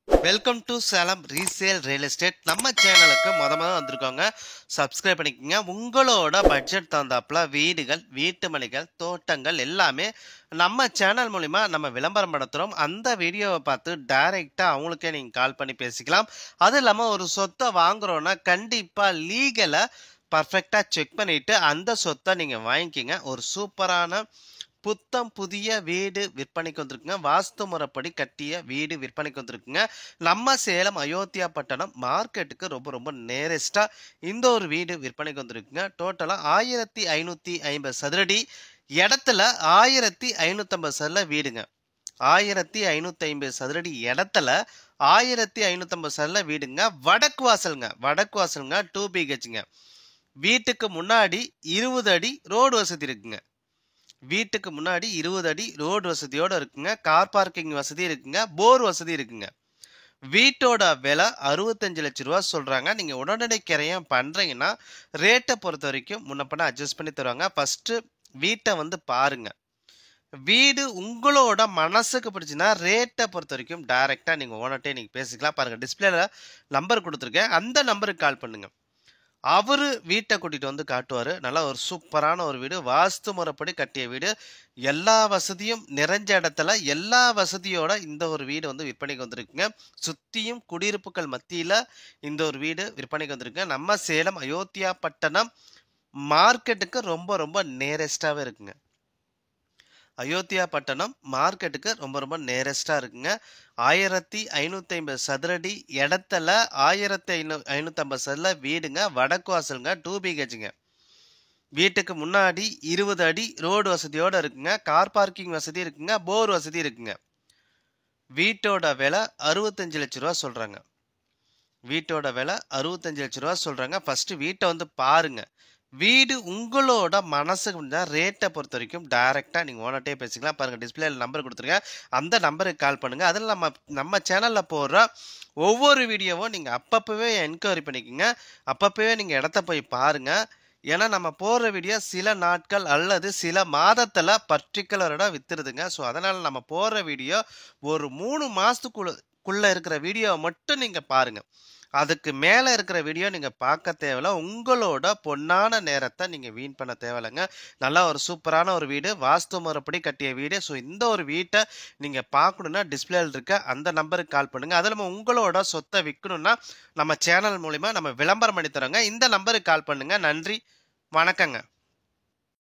Welcome to Salem resale real estate. நம்ம சேனலுக்கு மொத வந்திருக்கோங்க. சப்ஸ்கிரைப் பண்ணிக்கோங்க. உங்களோட பட்ஜெட் தகுந்தாப்புல வீடுகள், வீட்டு மனைகள், தோட்டங்கள் எல்லாமே நம்ம சேனல் மூலிமா நம்ம விளம்பரம் படுத்துகிறோம். அந்த வீடியோவை பார்த்து டைரெக்டாக அவங்களுக்கே நீங்கள் கால் பண்ணி பேசிக்கலாம். அது இல்லாமல் ஒரு சொத்தை வாங்குறோன்னா கண்டிப்பாக லீகலை பர்ஃபெக்டாக செக் பண்ணிவிட்டு அந்த சொத்தை நீங்கள் வாங்கிக்கிங்க. ஒரு சூப்பரான புத்தம் புதிய வீடு விற்பனைக்கு வந்திருக்குங்க. வாஸ்து முறைப்படி கட்டிய வீடு விற்பனைக்கு வந்திருக்குங்க. நம்ம சேலம் அயோத்தியா பட்டணம் மார்க்கெட்டுக்கு ரொம்ப ரொம்ப நேரஸ்டா இந்த ஒரு வீடு விற்பனைக்கு வந்திருக்குங்க. டோட்டலா 1550 சதுரடி இடத்துல 1550 சதுர வீடுங்க. 1550 சதுரடி இடத்துல 1550 சதுர வீடுங்க. வடக்கு வாசலுங்க 2 BHங்க. வீட்டுக்கு முன்னாடி 20 அடி ரோடு வசதி இருக்குங்க. வீட்டுக்கு முன்னாடி 20 அடி ரோடு வசதியோட இருக்குங்க. கார் பார்க்கிங் வசதி இருக்குங்க. போர் வசதி இருக்குங்க. வீட்டோட விலை 65 லட்சம் ரூபா சொல்றாங்க. நீங்க உடனடி கிரையம் பண்றீங்கன்னா ரேட்டை பொறுத்த வரைக்கும் முன்னப்பண்ண அட்ஜஸ்ட் பண்ணி தருவாங்க. ஃபர்ஸ்ட் வீட்டை வந்து பாருங்க. வீடு உங்களோட மனசுக்கு பிடிச்சுன்னா ரேட்டை பொறுத்த வரைக்கும் டைரக்டா நீங்க ஓனர்ட்டே நீங்க பேசிக்கலாம். பாருங்க, டிஸ்பிளேல நம்பர் கொடுத்துருக்கேன். அந்த நம்பருக்கு கால் பண்ணுங்க. அவரு வீட்டை கூட்டிட்டு வந்து காட்டுவாரு. நல்லா ஒரு சூப்பரான ஒரு வீடு, வாஸ்து முறைப்படி கட்டிய வீடு, எல்லா வசதியும் நிறைஞ்ச இடத்துல எல்லா வசதியோட இந்த ஒரு வீடு வந்து விற்பனைக்கு வந்திருக்குங்க. சுத்தியும் குடியிருப்புகள் மத்தியில இந்த ஒரு வீடு விற்பனைக்கு வந்திருக்குங்க. நம்ம சேலம் அயோத்தியா பட்டணம் மார்க்கெட்டுக்கு ரொம்ப ரொம்ப நேரஸ்டாவே இருக்குங்க. அயோத்தியா பட்டணம் மார்க்கெட்டுக்கு ரொம்ப ரொம்ப நேரஸ்டா இருக்குங்க. 1550 சதுரடி இடத்துல 1550 சதுர வீடுங்க. வடக்கு வாசலுங்க. 2 BHங்க. வீட்டுக்கு முன்னாடி 20 அடி ரோடு வசதியோட இருக்குங்க. கார் பார்க்கிங் வசதி இருக்குங்க. போர் வசதி இருக்குங்க. வீட்டோட விலை 65 லட்சம் ரூபா சொல்றாங்க. வீட்டோட விலை 65 லட்சம் ரூபா சொல்றாங்க. ஃபர்ஸ்ட் வீட்டை வந்து பாருங்க. வீடு உங்களோட மனசுக்கு ரேட்டை பொறுத்த வரைக்கும் டைரக்டா நீங்க ஓனர்ட்டே பேசிக்கலாம். பாருங்க, டிஸ்பிளேல நம்பர் கொடுத்துருக்கேன். அந்த நம்பருக்கு கால் பண்ணுங்க. அதில் நம்ம சேனல்ல போடுற ஒவ்வொரு வீடியோவும் நீங்க அப்பப்பவே என்கொயரி பண்ணிக்கோங்க. அப்பப்பவே நீங்க இடத்த போய் பாருங்க. ஏன்னா நம்ம போடுற வீடியோ சில நாட்கள் அல்லது சில மாதத்துல பர்டிகுலரோட வித்துருதுங்க. ஸோ அதனால நம்ம போடுற வீடியோ ஒரு 3 மாசத்துக்குள்ள இருக்கிற வீடியோவை மட்டும் நீங்க பாருங்க. அதுக்கு மேல இருக்கிற வீடியோ நீங்க பார்க்க தேவையில்ல. உங்களோட பொன்னான நேரத்தை நீங்க வீண் பண்ண தேவையில்லைங்க. நல்லா ஒரு சூப்பரான ஒரு வீடு, வாஸ்து முறைப்படி கட்டிய வீடு. ஸோ இந்த ஒரு வீட்டை நீங்க பார்க்கணும்னா டிஸ்பிளேல இருக்க அந்த நம்பருக்கு கால் பண்ணுங்க. அதில் நம்ம உங்களோட சொத்தை விற்கணும்னா நம்ம சேனல் மூலிமா நம்ம விளம்பரம் பண்ணி தரோங்க. இந்த நம்பருக்கு கால் பண்ணுங்க. நன்றி, வணக்கங்க.